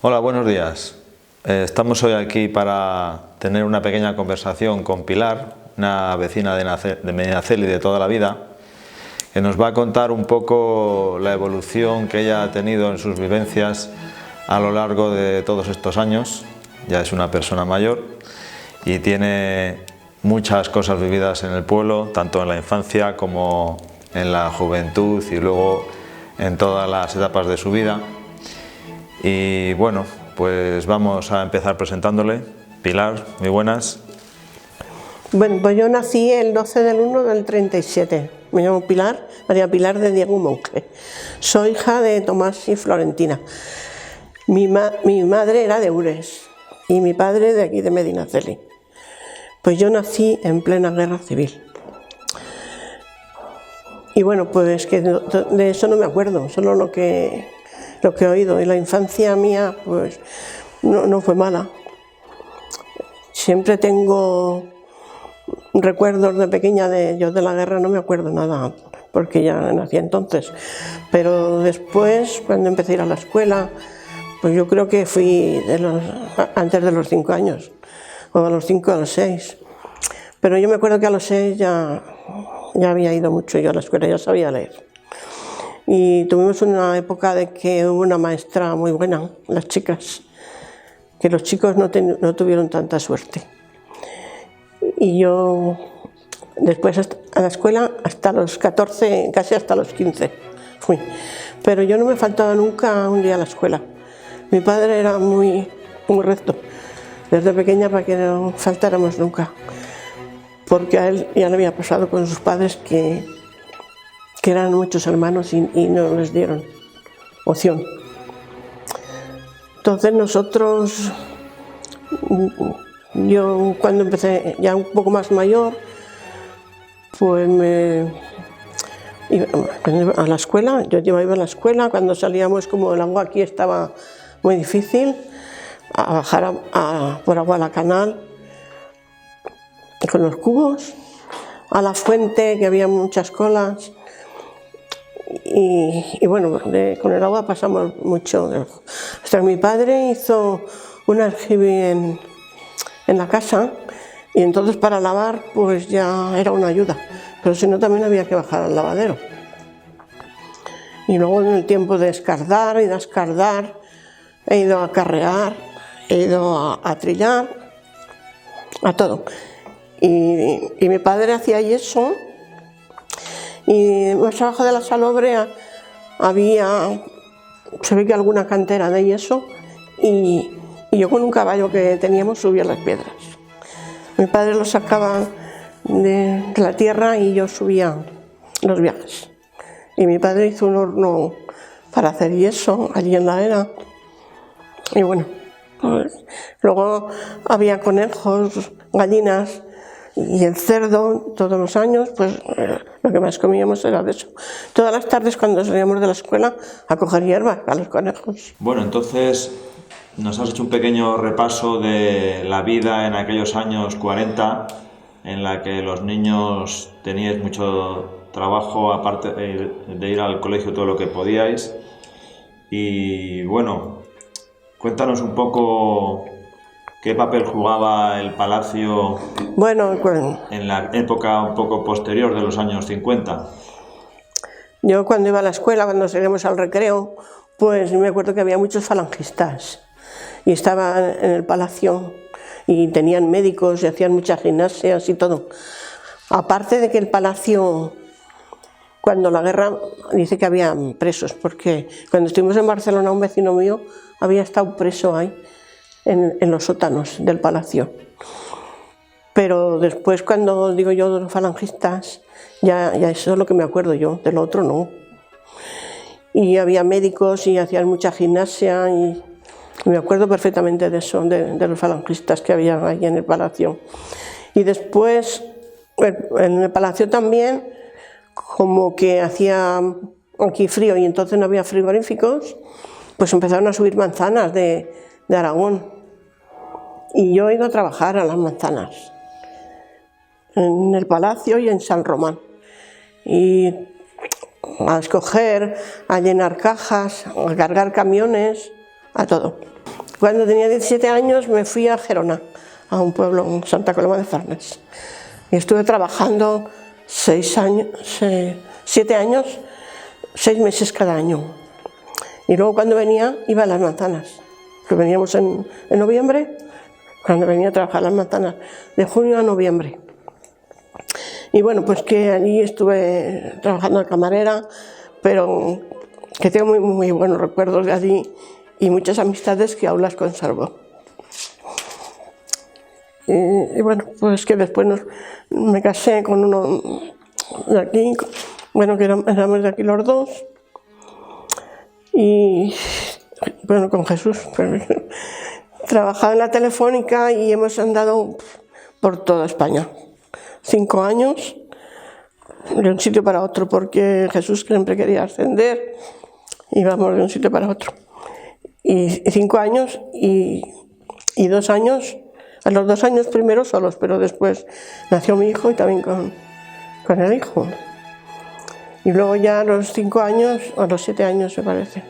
Hola, buenos días. Estamos hoy aquí para tener una pequeña conversación con Pilar, una vecina de Medinaceli de toda la vida, que nos va a contar un poco la evolución que ella ha tenido en sus vivencias a lo largo de todos estos años. Ya es una persona mayor y tiene muchas cosas vividas en el pueblo, tanto en la infancia como en la juventud y luego en todas las etapas de su vida. Y bueno, pues vamos a empezar presentándole. Pilar, muy buenas. Bueno, pues yo nací el 12 del 1 del 37. Me llamo Pilar, María Pilar de Diego Monge. Soy hija de Tomás y Florentina. Mi madre era de Ures y mi padre de aquí de Medinaceli. Pues yo nací en plena guerra civil. Y bueno, pues que de eso no me acuerdo, solo lo que he oído. Y la infancia mía pues no fue mala. Siempre tengo recuerdos de pequeña yo de la guerra, no me acuerdo nada, porque ya nací entonces. Pero después, cuando empecé a ir a la escuela, pues yo creo que fui antes de los 5 años, o a los 5 o a los 6. Pero yo me acuerdo que a los 6 ya había ido mucho yo a la escuela, ya sabía leer. Y tuvimos una época de que hubo una maestra muy buena, las chicas, que los chicos no tuvieron tanta suerte. Y yo después a la escuela hasta los 14, casi hasta los 15 fui. Pero yo no me faltaba nunca un día a la escuela. Mi padre era muy recto, desde pequeña, para que no faltáramos nunca. Porque a él ya le había pasado con sus padres que eran muchos hermanos y no les dieron opción. Entonces nosotros, yo cuando empecé ya un poco más mayor, pues iba a la escuela. Yo iba a la escuela, cuando salíamos, como el agua aquí estaba muy difícil, a bajar por agua a la canal con los cubos, a la fuente, que había muchas colas. Y bueno, con el agua pasamos mucho. Hasta que mi padre hizo un aljibe en la casa, y entonces para lavar pues ya era una ayuda, pero si no también había que bajar al lavadero. Y luego, en el tiempo de escardar y descardar, he ido a carrear, he ido a trillar, a todo. Y mi padre hacía yeso, y más abajo de la salobrea se ve que alguna cantera de yeso, y yo con un caballo que teníamos subía las piedras. Mi padre lo sacaba de la tierra y yo subía los viajes. Y mi padre hizo un horno para hacer yeso allí en la era. Y bueno, pues, luego había conejos, gallinas y el cerdo todos los años, pues lo que más comíamos era de eso. Todas las tardes, cuando salíamos de la escuela, a coger hierba a los conejos. Bueno, entonces nos has hecho un pequeño repaso de la vida en aquellos años 40, en la que los niños teníais mucho trabajo, aparte de ir al colegio todo lo que podíais. Y bueno, cuéntanos un poco qué papel jugaba el palacio en la época un poco posterior de los años 50. Yo cuando iba a la escuela, cuando salíamos al recreo, pues me acuerdo que había muchos falangistas y estaban en el palacio y tenían médicos y hacían muchas gimnasias y todo. Aparte de que el palacio, cuando la guerra, dice que había presos, porque cuando estuvimos en Barcelona, un vecino mío había estado preso ahí en los sótanos del palacio. Pero después, cuando digo yo de los falangistas, ya eso es lo que me acuerdo yo, de lo otro no. Y había médicos y hacían mucha gimnasia, y me acuerdo perfectamente de eso, de los falangistas que había ahí en el palacio. Y después, en el palacio también, como que hacía aquí frío y entonces no había frigoríficos, pues empezaron a subir manzanas de Aragón. Y yo he ido a trabajar a las manzanas, en el palacio y en San Román. Y a escoger, a llenar cajas, a cargar camiones, a todo. Cuando tenía 17 años me fui a Gerona, a un pueblo, en Santa Coloma de Farners. Y estuve trabajando 7 años, 6 meses cada año. Y luego cuando venía iba a las manzanas, que veníamos en noviembre, cuando venía a trabajar las manzanas, de junio a noviembre. Y bueno, pues que allí estuve trabajando de camarera, pero que tengo muy buenos recuerdos de allí y muchas amistades que aún las conservo. Y bueno, pues que después me casé con uno de aquí, bueno, que éramos de aquí los dos, y bueno, con Jesús. Trabajaba en la Telefónica y hemos andado por toda España. 5 años de un sitio para otro, porque Jesús siempre quería ascender, íbamos de un sitio para otro. Y 5 años y 2 años, a los 2 años primero solos, pero después nació mi hijo y también con el hijo. Y luego ya a los 5 años, a los 7 años me parece,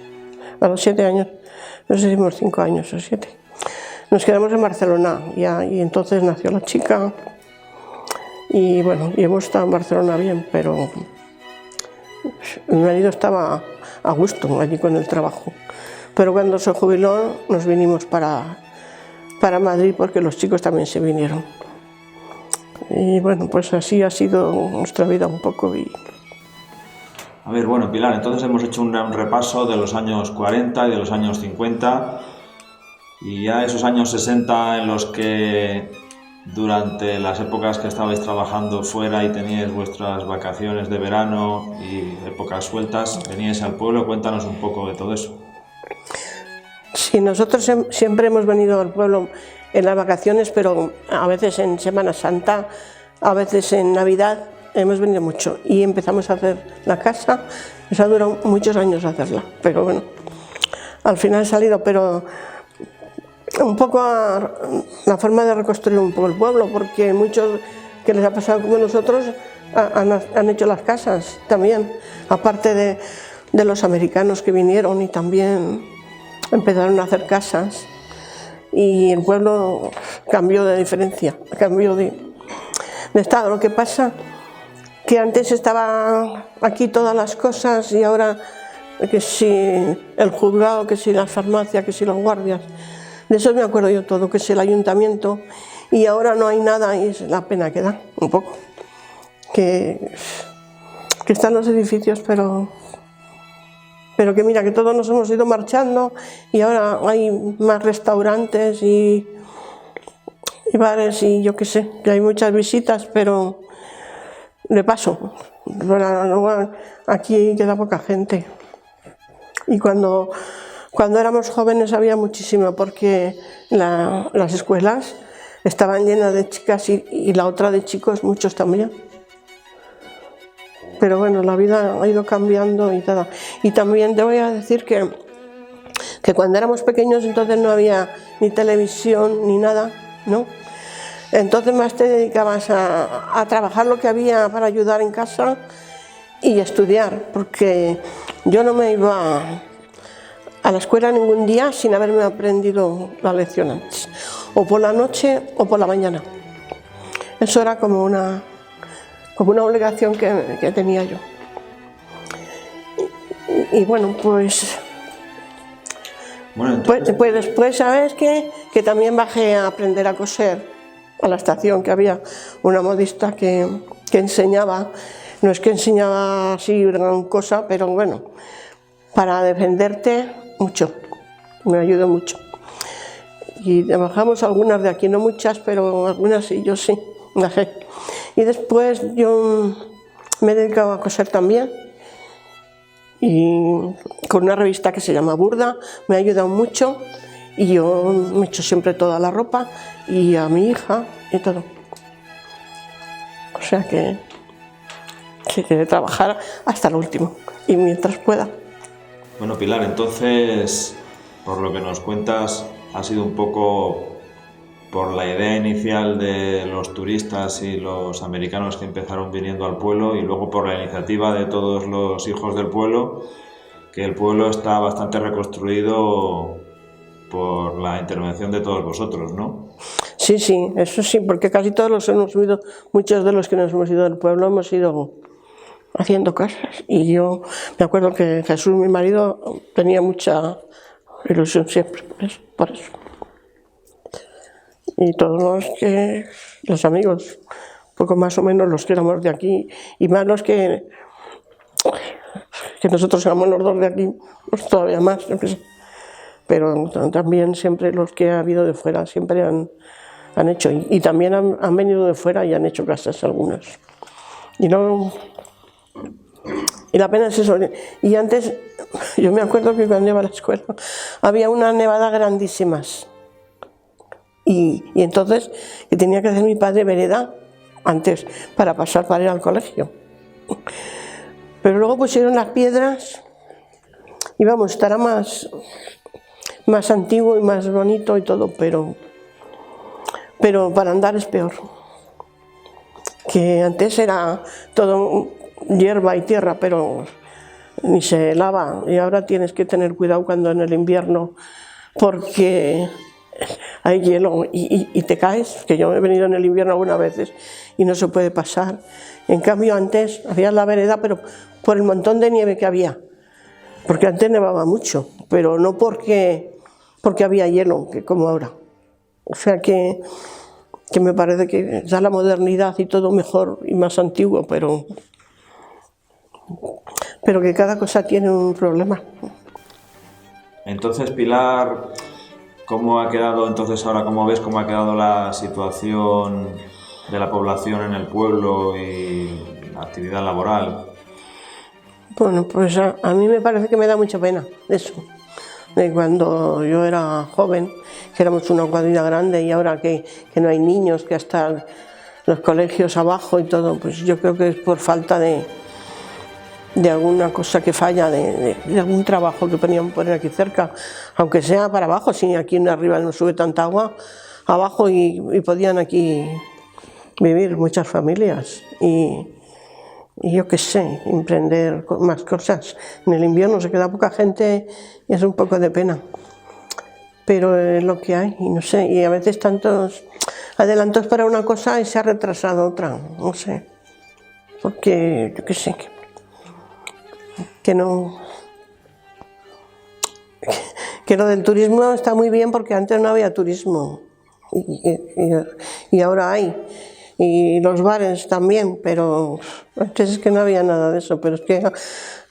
a los 7 años, no sé si hicimos 5 años o 7, nos quedamos en Barcelona y entonces nació la chica. Y bueno, y hemos estado en Barcelona bien, pero mi marido estaba a gusto allí con el trabajo. Pero cuando se jubiló nos vinimos para Madrid, porque los chicos también se vinieron. Y bueno, pues así ha sido nuestra vida un poco. A ver, bueno, Pilar, entonces hemos hecho un repaso de los años 40 y de los años 50, y ya esos años 60 en los que durante las épocas que estabais trabajando fuera y teníais vuestras vacaciones de verano y épocas sueltas, veníais al pueblo. Cuéntanos un poco de todo eso. Sí, nosotros siempre hemos venido al pueblo en las vacaciones, pero a veces en Semana Santa, a veces en Navidad, hemos venido mucho. Y empezamos a hacer la casa, nos ha durado muchos años hacerla, pero bueno, al final ha salido, pero un poco la forma de reconstruir un poco el pueblo, porque muchos que les ha pasado como nosotros han hecho las casas también, aparte de los americanos que vinieron y también empezaron a hacer casas, y el pueblo cambió de diferencia, cambió de estado. Lo que pasa que antes estaba aquí todas las cosas y ahora que si el juzgado, que si la farmacia, que si los guardias. De eso me acuerdo yo todo, que es el ayuntamiento, y ahora no hay nada y es la pena que da, un poco. Que están los edificios, pero que mira, que todos nos hemos ido marchando y ahora hay más restaurantes y bares y yo qué sé, que hay muchas visitas, pero de paso, luego aquí queda poca gente. Y cuando éramos jóvenes había muchísimo, porque las escuelas estaban llenas de chicas y la otra de chicos, muchos también. Pero bueno, la vida ha ido cambiando y todo. Y también te voy a decir que cuando éramos pequeños entonces no había ni televisión ni nada, ¿no? Entonces más te dedicabas a trabajar lo que había para ayudar en casa y a estudiar, porque yo no me iba a la escuela ningún día sin haberme aprendido la lección antes, o por la noche o por la mañana. Eso era como una obligación que tenía yo. Y bueno, pues después, ¿sabes qué? Que también bajé a aprender a coser a la estación, que había una modista que enseñaba. No es que enseñaba así gran cosa, pero bueno, para defenderte mucho, me ayudó mucho. Y trabajamos algunas de aquí, no muchas, pero algunas sí, yo sí, bajé. Y después yo me he dedicado a coser también, y con una revista que se llama Burda, me ha ayudado mucho, y yo me he hecho siempre toda la ropa, y a mi hija, y todo. O sea que quiere trabajar hasta el último, y mientras pueda. Bueno, Pilar, entonces, por lo que nos cuentas, ha sido un poco por la idea inicial de los turistas y los americanos que empezaron viniendo al pueblo, y luego por la iniciativa de todos los hijos del pueblo, que el pueblo está bastante reconstruido por la intervención de todos vosotros, ¿no? Sí, sí, eso sí, porque casi todos los hemos ido, muchos de los que nos hemos ido del pueblo hemos ido haciendo casas. Y yo me acuerdo que Jesús, mi marido, tenía mucha ilusión siempre por eso. Y todos los amigos, poco más o menos los que éramos de aquí, y más los que nosotros éramos los dos de aquí, pues todavía más, yo qué sé. Pero también siempre los que ha habido de fuera siempre han hecho, y también han venido de fuera y han hecho casas algunas. Y la pena es eso. Y antes, yo me acuerdo que cuando iba a la escuela había unas nevadas grandísimas. Y entonces que tenía que hacer mi padre vereda antes para pasar para ir al colegio. Pero luego pusieron las piedras y vamos, estará más antiguo y más bonito y todo, pero para andar es peor. Que antes era todo hierba y tierra, pero ni se lava, y ahora tienes que tener cuidado cuando en el invierno, porque hay hielo y te caes, que yo he venido en el invierno algunas veces y no se puede pasar. En cambio antes había la vereda, pero por el montón de nieve que había, porque antes nevaba mucho, pero no porque había hielo, que como ahora. O sea que me parece que ya la modernidad y todo mejor y más antiguo, pero que cada cosa tiene un problema. Entonces, Pilar, ¿cómo ha quedado entonces ahora, cómo ves cómo ha quedado la situación de la población en el pueblo y la actividad laboral? Bueno, pues a mí me parece que me da mucha pena eso, de cuando yo era joven, que éramos una cuadrilla grande, y ahora que no hay niños, que hasta los colegios abajo y todo, pues yo creo que es por falta de alguna cosa que falla, de algún trabajo que podían poner aquí cerca, aunque sea para abajo, si aquí arriba no sube tanta agua, abajo y podían aquí vivir muchas familias y yo qué sé, emprender más cosas. En el invierno se queda poca gente y es un poco de pena, pero es lo que hay, y no sé, y a veces tantos adelantos para una cosa y se ha retrasado otra, no sé, porque yo qué sé, que lo del turismo está muy bien, porque antes no había turismo y ahora hay, y los bares también, pero antes es que no había nada de eso. Pero es que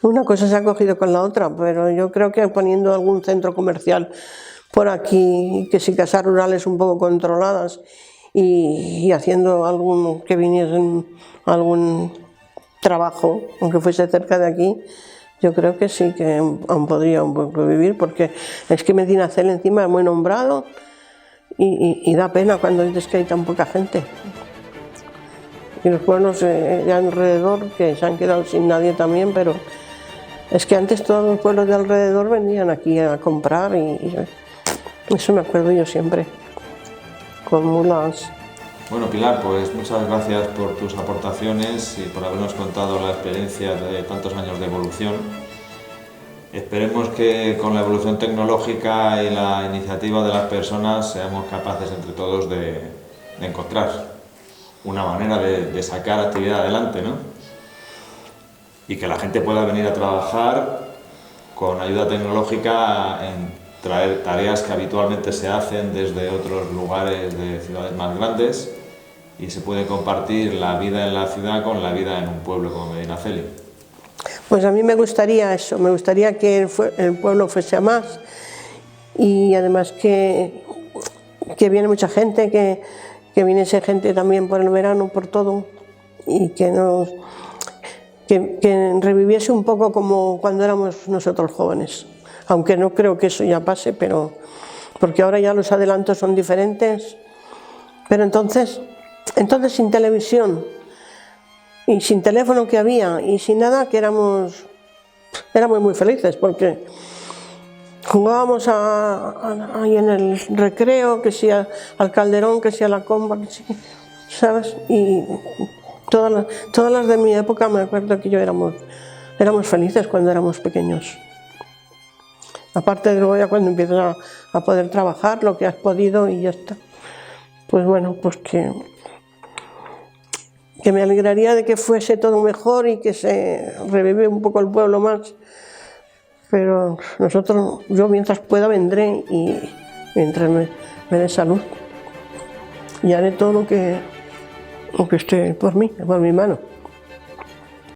una cosa se ha cogido con la otra, pero yo creo que poniendo algún centro comercial por aquí, que sí, casas rurales un poco controladas, y haciendo que viniesen algún trabajo, aunque fuese cerca de aquí, yo creo que sí que aún podría un poco vivir, porque es que Medinaceli encima es muy nombrado y da pena cuando dices que hay tan poca gente. Y los pueblos de alrededor, que se han quedado sin nadie también, pero es que antes todos los pueblos de alrededor venían aquí a comprar, y eso me acuerdo yo siempre, con mulas. Bueno, Pilar, pues muchas gracias por tus aportaciones y por habernos contado la experiencia de tantos años de evolución. Esperemos que con la evolución tecnológica y la iniciativa de las personas seamos capaces entre todos de encontrar una manera de sacar actividad adelante, ¿no? Y que la gente pueda venir a trabajar con ayuda tecnológica en traer tareas que habitualmente se hacen desde otros lugares de ciudades más grandes, y se puede compartir la vida en la ciudad con la vida en un pueblo como Medinaceli. Pues a mí me gustaría eso, me gustaría que el pueblo fuese a más, y además que viene mucha gente, que viniese gente también por el verano, por todo, y que reviviese un poco como cuando éramos nosotros jóvenes, aunque no creo que eso ya pase, pero porque ahora ya los adelantos son diferentes. Pero entonces sin televisión y sin teléfono que había y sin nada, que éramos muy felices, porque jugábamos ahí en el recreo, que sea al Calderón, que sea a la Comba, que sea, ¿sabes? Y todas las de mi época, me acuerdo que éramos felices cuando éramos pequeños. Aparte de luego ya cuando empiezas a poder trabajar lo que has podido y ya está. Pues bueno, pues que me alegraría de que fuese todo mejor y que se revive un poco el pueblo más. Pero nosotros, yo mientras pueda vendré y mientras me dé salud. Y haré todo lo que esté por mí, por mi mano.